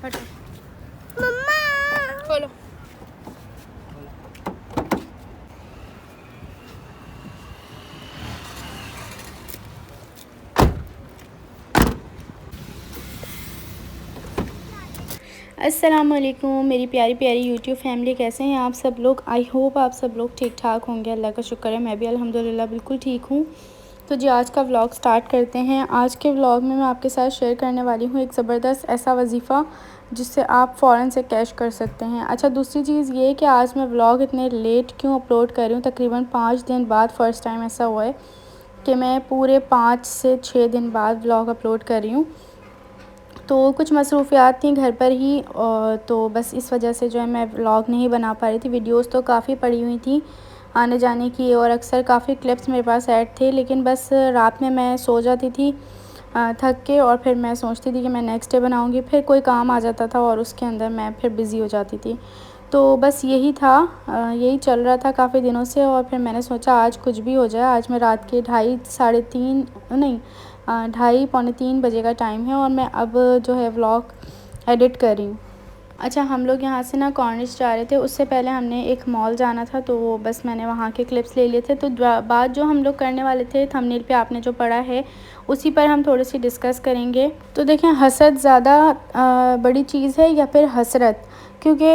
हटो मम्मा, खोलो। अस्सलामुअलैकुम मेरी प्यारी प्यारी यूट्यूब फैमिली, कैसे हैं आप सब लोग। आई होप आप सब लोग ठीक ठाक होंगे। अल्लाह का शुक्र है, मैं भी अल्हम्दुलिल्लाह बिल्कुल ठीक हूँ। तो जी आज का व्लॉग स्टार्ट करते हैं। आज के व्लॉग में मैं आपके साथ शेयर करने वाली हूँ एक ज़बरदस्त ऐसा वजीफ़ा जिससे आप फ़ौरन से कैश कर सकते हैं। अच्छा, दूसरी चीज़ ये कि आज मैं व्लॉग इतने लेट क्यों अपलोड कर रही हूँ। तकरीबन 5 दिन बाद फ़र्स्ट टाइम ऐसा हुआ है कि मैं पूरे 5 से 6 दिन बाद व्लॉग अपलोड कर रही हूँ। तो कुछ मसरूफ़ियात थी घर पर ही, और तो बस इस वजह से जो है मैं व्लॉग नहीं बना पा रही थी। वीडियोस तो काफ़ी पड़ी हुई थी आने जाने की, और अक्सर काफ़ी क्लिप्स मेरे पास ऐड थे, लेकिन बस रात में मैं सो जाती थी थक के, और फिर मैं सोचती थी कि मैं नेक्स्ट डे बनाऊंगी। फिर कोई काम आ जाता था और उसके अंदर मैं फिर बिज़ी हो जाती थी। तो बस यही था, यही चल रहा था काफ़ी दिनों से। और फिर मैंने सोचा आज कुछ भी हो जाए। आज मैं रात के 2:30 साढ़े 3 नहीं 2:30 पौने 3 बजे का टाइम है, और मैं अब जो है व्लॉग एडिट कर रही हूँ। अच्छा, हम लोग यहाँ से ना कॉर्निश जा रहे थे। उससे पहले हमने एक मॉल जाना था, तो बस मैंने वहाँ के क्लिप्स ले लिए थे। तो बात जो हम लोग करने वाले थे थंबनेल पे आपने जो पढ़ा है उसी पर हम थोड़ी सी डिस्कस करेंगे। तो देखें, हसद ज़्यादा बड़ी चीज़ है या फिर हसरत, क्योंकि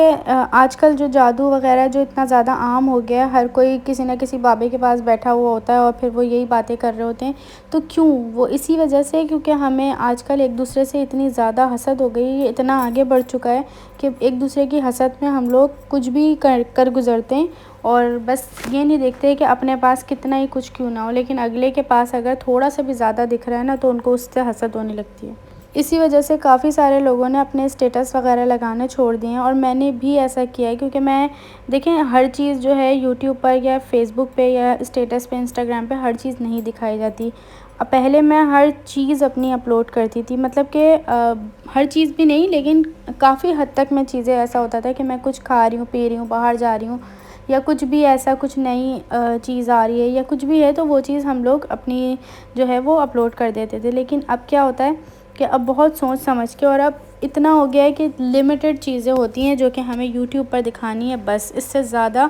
आजकल जो जादू वगैरह जो इतना ज़्यादा आम हो गया है, हर कोई किसी न किसी बाबे के पास बैठा हुआ होता है और फिर वो यही बातें कर रहे होते हैं। तो क्यों? वो इसी वजह से, क्योंकि हमें आजकल एक दूसरे से इतनी ज़्यादा हसद हो गई है, इतना आगे बढ़ चुका है कि एक दूसरे की हसद में हम लोग कुछ भी कर गुज़रते हैं, और बस ये नहीं देखते कि अपने पास कितना ही कुछ क्यों ना हो, लेकिन अगले के पास अगर थोड़ा सा भी ज़्यादा दिख रहा है ना, तो उनको उससे हसद होने लगती है। इसी वजह से काफ़ी सारे लोगों ने अपने स्टेटस वगैरह लगाने छोड़ दिए हैं, और मैंने भी ऐसा किया है। क्योंकि मैं देखें, हर चीज़ जो है यूट्यूब पर या फेसबुक पे या स्टेटस पे इंस्टाग्राम पे हर चीज़ नहीं दिखाई जाती। अब पहले मैं हर चीज़ अपनी अपलोड करती थी, मतलब कि हर चीज़ भी नहीं, लेकिन काफ़ी हद तक मैं चीज़ें, ऐसा होता था कि मैं कुछ खा रही हूँ, पी रही हूँ, बाहर जा रही हूँ, या कुछ भी ऐसा कुछ नई चीज़ आ रही है या कुछ भी है, तो वो चीज़ हम लोग अपनी जो है वो अपलोड कर देते थे। लेकिन अब क्या होता है कि अब बहुत सोच समझ के, और अब इतना हो गया है कि लिमिटेड चीज़ें होती हैं जो कि हमें यूट्यूब पर दिखानी है, बस। इससे ज़्यादा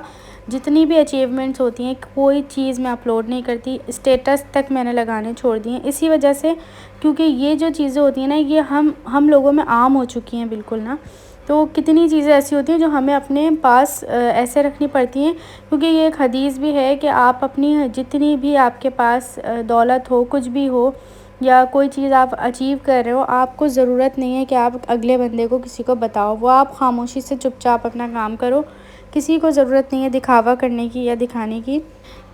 जितनी भी अचीवमेंट्स होती हैं कोई चीज़ मैं अपलोड नहीं करती। स्टेटस तक मैंने लगाने छोड़ दिए इसी वजह से, क्योंकि ये जो चीज़ें होती हैं ना, ये हम लोगों में आम हो चुकी हैं बिल्कुल ना। तो कितनी चीज़ें ऐसी होती हैं जो हमें अपने पास ऐसे रखनी पड़ती हैं, क्योंकि ये एक हदीस भी है कि आप अपनी जितनी भी आपके पास दौलत हो, कुछ भी हो, या कोई चीज़ आप अचीव कर रहे हो, आपको ज़रूरत नहीं है कि आप अगले बंदे को किसी को बताओ। वो आप खामोशी से चुपचाप अपना काम करो। किसी को ज़रूरत नहीं है दिखावा करने की या दिखाने की।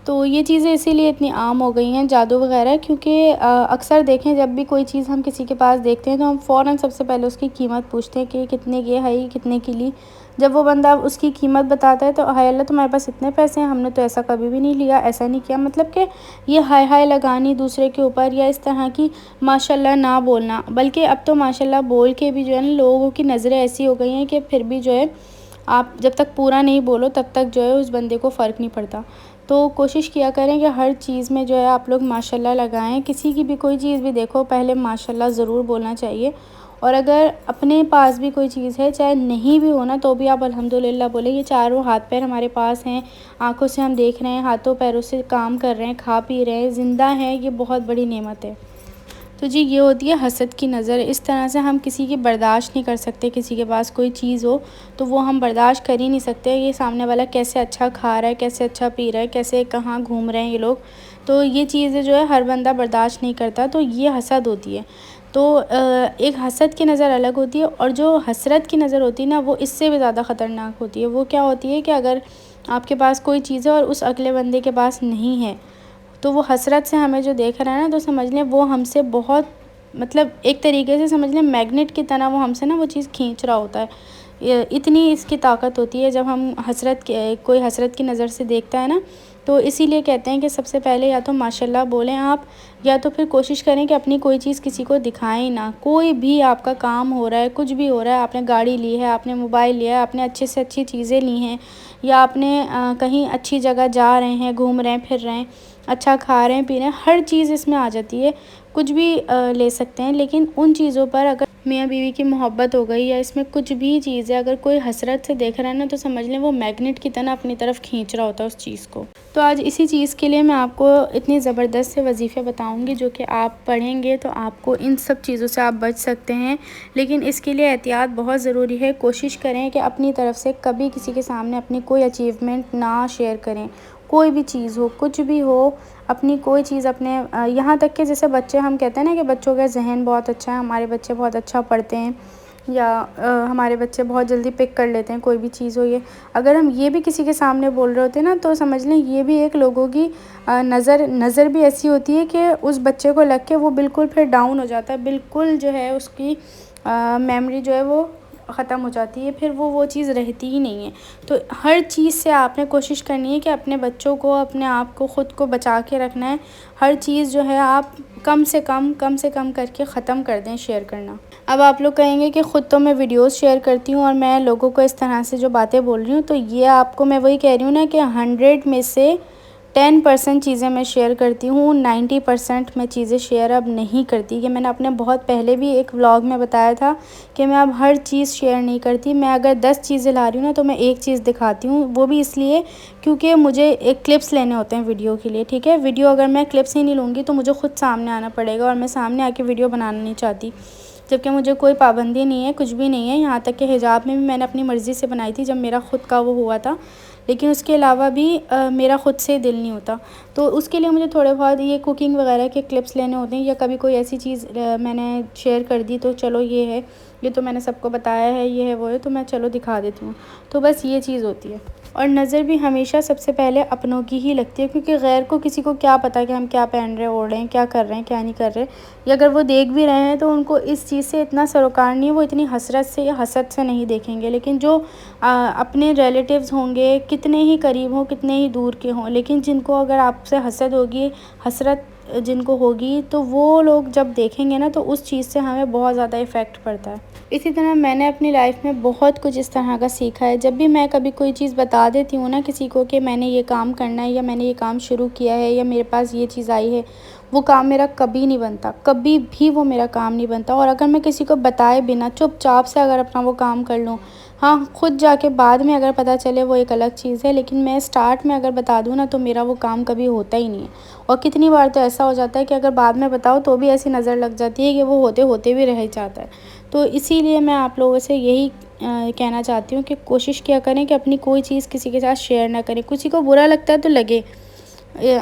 तो ये चीज़ें इसीलिए इतनी आम हो गई हैं, जादू वगैरह, क्योंकि अक्सर देखें, जब भी कोई चीज़ हम किसी के पास देखते हैं तो हम फ़ौरन सबसे पहले उसकी कीमत पूछते हैं कि कितने की है, ये कितने की ली। जब वो बंदा उसकी कीमत बताता है तो हाय अल्लाह, तुम्हारे पास इतने पैसे हैं, हमने तो ऐसा कभी भी नहीं लिया, ऐसा नहीं किया। मतलब कि ये हाय हाय लगानी दूसरे के ऊपर, या इस तरह की माशाल्लाह ना बोलना। बल्कि अब तो माशाल्लाह बोल के भी जो है ना, लोगों की नज़रें ऐसी हो गई हैं कि फिर भी जो है आप जब तक पूरा नहीं बोलो तब तक जो है उस बंदे को फ़र्क नहीं पड़ता। तो कोशिश किया करें कि हर चीज़ में जो है आप लोग माशाल्लाह लगाएं। किसी की भी कोई चीज़ भी देखो, पहले माशाल्लाह ज़रूर बोलना चाहिए। और अगर अपने पास भी कोई चीज़ है, चाहे नहीं भी हो ना, तो भी आप अल्हम्दुलिल्लाह बोले। ये चारों हाथ पैर हमारे पास हैं, आँखों से हम देख रहे हैं, हाथों पैरों से काम कर रहे हैं, खा पी रहे हैं, ज़िंदा हैं, ये बहुत बड़ी नेमत है। तो जी ये होती है हसद की नज़र। इस तरह से हम किसी की बर्दाश्त नहीं कर सकते। किसी के पास कोई चीज़ हो तो वो हम बर्दाश्त कर ही नहीं सकते। ये सामने वाला कैसे अच्छा खा रहा है, कैसे अच्छा पी रहा है, कैसे कहाँ घूम रहे हैं ये लोग, तो ये चीज़ें जो है हर बंदा बर्दाश्त नहीं करता। तो ये हसद होती है। तो एक हसद की नज़र अलग होती है, और जो हसरत की नज़र होती है ना, वो इससे भी ज़्यादा ख़तरनाक होती है। वो क्या होती है कि अगर आपके पास कोई चीज़ है और उस अगले बंदे के पास नहीं है, तो वो हसरत से हमें जो देख रहा है ना, तो समझ लें वो हमसे बहुत, मतलब एक तरीके से समझ लें मैग्नेट की तरह वो हमसे ना वो चीज़ खींच रहा होता है। इतनी इसकी ताकत होती है जब हम कोई हसरत की नज़र से देखता है ना। तो इसीलिए कहते हैं कि सबसे पहले या तो माशाल्लाह बोलें आप, या तो फिर कोशिश करें कि अपनी कोई चीज़ किसी को दिखाएं ना। कोई भी आपका काम हो रहा है, कुछ भी हो रहा है, आपने गाड़ी ली है, आपने मोबाइल लिया है, आपने अच्छे से अच्छी चीज़ें ली हैं, या आपने कहीं अच्छी जगह जा रहे हैं, घूम रहे हैं, फिर रहे हैं, अच्छा खा रहे हैं, पी रहे हैं, हर चीज़ इसमें आ जाती है। कुछ भी ले सकते हैं, लेकिन उन चीज़ों पर अगर मियाँ बीवी की मोहब्बत हो गई या इसमें कुछ भी चीज़ है, अगर कोई हसरत से देख रहा है ना तो समझ लें वो मैग्नेट की तरह अपनी तरफ खींच रहा होता है उस चीज़ को। तो आज इसी चीज़ के लिए मैं आपको इतनी ज़बरदस्त से वजीफ़े बताऊंगी जो कि आप पढ़ेंगे तो आपको इन सब चीज़ों से आप बच सकते हैं। लेकिन इसके लिए एहतियात बहुत ज़रूरी है। कोशिश करें कि अपनी तरफ से कभी किसी के सामने अपनी कोई अचीवमेंट ना शेयर करें। कोई भी चीज़ हो, कुछ भी हो, अपनी कोई चीज़ अपने यहाँ तक कि जैसे बच्चे, हम कहते हैं ना कि बच्चों का ज़हन बहुत अच्छा है, हमारे बच्चे बहुत अच्छा पढ़ते हैं या हमारे बच्चे बहुत जल्दी पिक कर लेते हैं कोई भी चीज़ हो। ये अगर हम ये भी किसी के सामने बोल रहे होते हैं ना तो समझ लें ये भी एक लोगों की नज़र भी ऐसी होती है कि उस बच्चे को लग के वो बिल्कुल फिर डाउन हो जाता है, बिल्कुल जो है उसकी मेमोरी जो है वो ख़त्म हो जाती है, फिर वो चीज़ रहती ही नहीं है। तो हर चीज़ से आपने कोशिश करनी है कि अपने बच्चों को, अपने आप को, ख़ुद को बचा के रखना है। हर चीज़ जो है आप कम से कम करके ख़त्म कर दें शेयर करना। अब आप लोग कहेंगे कि ख़ुद तो मैं वीडियोस शेयर करती हूँ और मैं लोगों को इस तरह से जो बातें बोल रही हूँ, तो ये आपको मैं वही कह रही हूँ ना कि 100 में से 10% चीज़ें मैं शेयर करती हूँ, 90% मैं चीज़ें शेयर अब नहीं करती। कि मैंने अपने बहुत पहले भी एक व्लॉग में बताया था कि मैं अब हर चीज़ शेयर नहीं करती। मैं अगर 10 चीज़ें ला रही हूँ ना तो मैं एक चीज़ दिखाती हूँ, वो भी इसलिए क्योंकि मुझे एक क्लिप्स लेने होते हैं वीडियो के लिए, ठीक है। वीडियो अगर मैं क्लिप्स ही नहीं लूँगी तो मुझे ख़ुद सामने आना पड़ेगा और मैं सामने आके वीडियो बनाना नहीं चाहती, जबकि मुझे कोई पाबंदी नहीं है, कुछ भी नहीं है। यहाँ तक कि हिजाब में भी मैंने अपनी मर्ज़ी से बनाई थी जब मेरा ख़ुद का वो हुआ था, लेकिन उसके अलावा भी मेरा ख़ुद से दिल नहीं होता। तो उसके लिए मुझे थोड़े बहुत ये कुकिंग वगैरह के क्लिप्स लेने होते हैं, या कभी कोई ऐसी चीज़ मैंने शेयर कर दी तो चलो ये है, ये तो मैंने सबको बताया है, ये है वो है, तो मैं चलो दिखा देती हूँ। तो बस ये चीज़ होती है। और नज़र भी हमेशा सबसे पहले अपनों की ही लगती है, क्योंकि गैर को किसी को क्या पता कि हम क्या पहन रहे हैं, ओढ़ रहे हैं, क्या कर रहे हैं, क्या नहीं कर रहे। या अगर वो देख भी रहे हैं तो उनको इस चीज़ से इतना सरोकार नहीं है, वो इतनी हसरत से या हसद से नहीं देखेंगे। लेकिन जो अपने रिलेटिव्स होंगे, कितने ही करीब हों, कितने ही दूर के हों, लेकिन जिनको अगर आपसे हसद होगी, हसरत जिनको होगी, तो वो लोग जब देखेंगे ना तो उस चीज़ से हमें बहुत ज़्यादा इफ़ेक्ट पड़ता है। इसी तरह मैंने अपनी लाइफ में बहुत कुछ इस तरह का सीखा है। जब भी मैं कभी कोई चीज़ बता देती हूँ ना किसी को कि मैंने ये काम करना है या मैंने ये काम शुरू किया है या मेरे पास ये चीज़ आई है, वो काम मेरा कभी नहीं बनता, कभी भी वो मेरा काम नहीं बनता। और अगर मैं किसी को बताए बिना चुपचाप से अगर अपना वो काम कर लूँ, हाँ, खुद जाके बाद में अगर पता चले वो एक अलग चीज़ है, लेकिन मैं स्टार्ट में अगर बता दूँ ना तो मेरा वो काम कभी होता ही नहीं है। और कितनी बार तो ऐसा हो जाता है कि अगर बाद में बताओ तो भी ऐसी नज़र लग जाती है कि वो होते होते भी रह ही जाता है। तो इसीलिए मैं आप लोगों से यही कहना चाहती हूँ कि कोशिश किया करें कि अपनी कोई चीज़ किसी के साथ शेयर ना करें। किसी को बुरा लगता है तो लगे,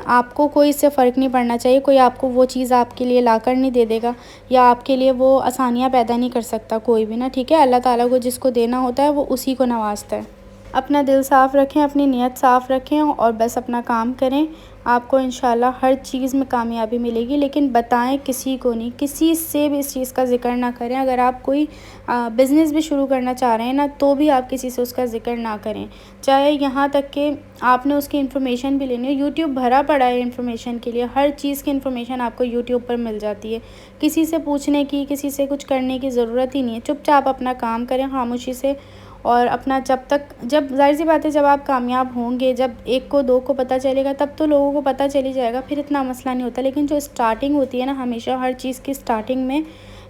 आपको कोई इससे फ़र्क नहीं पड़ना चाहिए। कोई आपको वो चीज़ आपके लिए लाकर नहीं दे देगा या आपके लिए वो आसानियाँ पैदा नहीं कर सकता कोई भी ना, ठीक है। अल्लाह ताला को जिसको देना होता है वो उसी को नवाजता है। अपना दिल साफ़ रखें, अपनी नीयत साफ़ रखें और बस अपना काम करें। आपको इंशाल्लाह हर चीज़ में कामयाबी मिलेगी। लेकिन बताएं किसी को नहीं, किसी से भी इस चीज़ का ज़िक्र ना करें। अगर आप कोई बिज़नेस भी शुरू करना चाह रहे हैं ना तो भी आप किसी से उसका ज़िक्र ना करें। चाहे यहाँ तक कि आपने उसकी इन्फॉर्मेशन भी लेनी है, यूट्यूब भरा पड़ा है इन्फॉर्मेशन के लिए, हर चीज़ की इन्फॉर्मेशन आपको यूट्यूब पर मिल जाती है। किसी से पूछने की, किसी से कुछ करने की ज़रूरत ही नहीं है। चुपचाप अपना काम करें खामोशी से और अपना जब ज़ाहिर-सी बात है जब आप कामयाब होंगे, जब 1 को 2 को पता चलेगा तब तो लोगों को पता चल ही जाएगा, फिर इतना मसला नहीं होता। लेकिन जो स्टार्टिंग होती है ना, हमेशा हर चीज़ की स्टार्टिंग में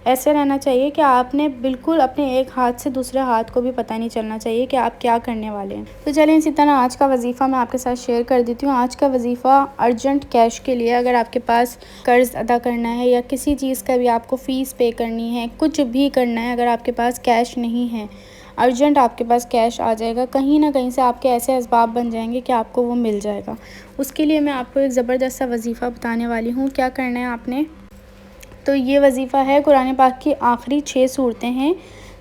ऐसे रहना चाहिए कि आपने बिल्कुल अपने एक हाथ से दूसरे हाथ को भी पता नहीं चलना चाहिए कि आप क्या करने वाले हैं। तो चलें इसी तरह आज का वज़ीफ़ा मैं आपके साथ शेयर कर देती हूँ। आज का वज़ीफ़ा अर्जेंट कैश के लिए, अगर आपके पास कर्ज़ अदा करना है या किसी चीज़ का भी आपको फ़ीस पे करनी है, कुछ भी करना है, अगर आपके पास कैश नहीं है, अर्जेंट आपके पास कैश आ जाएगा, कहीं ना कहीं से आपके ऐसे असबाब बन जाएंगे कि आपको वो मिल जाएगा। उसके लिए मैं आपको एक ज़बरदस्त सा वज़ीफ़ा बताने वाली हूँ। क्या करना है आपने, तो ये वज़ीफ़ा है कुरान पाक की आखिरी 6 सूरतें हैं,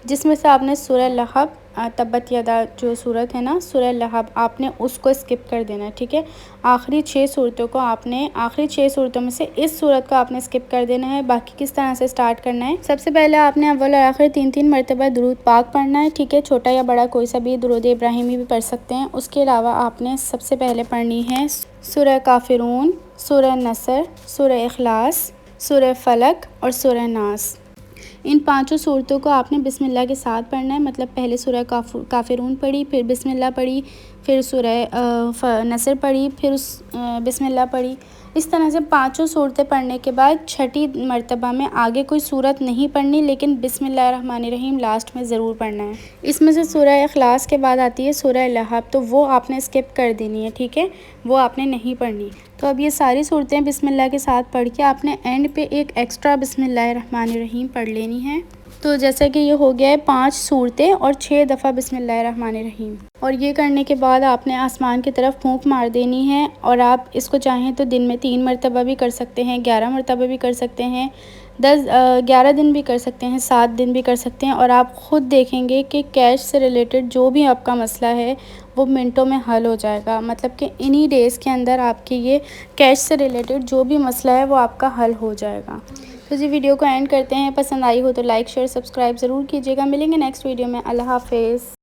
जिसमें से आपने सूरह लहब, तब्बत यदा जो सूरत है ना, सूरह लहब, आपने उसको स्किप कर देना है, ठीक है। आखिरी 6 सूरतों को आपने, आखिरी 6 सूरतों में से इस सूरत को आपने स्किप कर देना है। बाकी किस तरह से स्टार्ट करना है, सबसे पहले आपने अव्वल और आखिर 3-3 मरतबा दुरूद पाक पढ़ना है, ठीक है। छोटा या बड़ा कोई सा भी, दुरूद इब्राहिमी भी पढ़ सकते हैं। उसके अलावा आपने सबसे पहले पढ़नी है सूरह काफिरून, सूरह नसर, सूरह इखलास, सूरह फलक और सूरह नास। इन 5 सूरतों को आपने बिस्मिल्लाह के साथ पढ़ना है। मतलब पहले सूरह काफिरून पढ़ी, फिर बिस्मिल्लाह पढ़ी, फिर सूरह नसर पढ़ी, फिर बिस्मिल्लाह पढ़ी, इस तरह से 5 सूरतें पढ़ने के बाद छठी मर्तबा में आगे कोई सूरत नहीं पढ़नी, लेकिन बिस्मिल्लाहिर्रहमानिर्रहीम लास्ट में ज़रूर पढ़ना है। इसमें से सूरह इखलास के बाद आती है सूरह लहब, तो वो आपने स्किप कर देनी है, ठीक है, वो आपने नहीं पढ़नी। तो अब ये सारी सूरतें बिस्मिल्लाह के साथ पढ़ के आपने एंड पे एक एक्स्ट्रा बिस्मिल्लाहिर्रहमानिर्रहीम पढ़ लेनी है। तो जैसा कि ये हो गया है 5 सूरतें और 6 दफ़ा बिस्मिल्लाहिर्रहमानिर्रहीम। और ये करने के बाद आपने आसमान की तरफ फूंक मार देनी है। और आप इसको चाहें तो दिन में 3 मरतबा भी कर सकते हैं, 11 मरतबा भी कर सकते हैं, 11 दिन भी कर सकते हैं, 7 दिन भी कर सकते हैं। और आप ख़ुद देखेंगे कि कैश से रिलेटेड जो भी आपका मसला है वो मिनटों में हल हो जाएगा। मतलब कि इन्हीं डेज़ के अंदर आपके ये कैश से रिलेटेड जो भी मसला है वो आपका हल हो जाएगा। तो जी वीडियो को एंड करते हैं। पसंद आई हो तो लाइक शेयर सब्सक्राइब ज़रूर कीजिएगा। मिलेंगे नेक्स्ट वीडियो में। अल्लाह हाफ़िज़।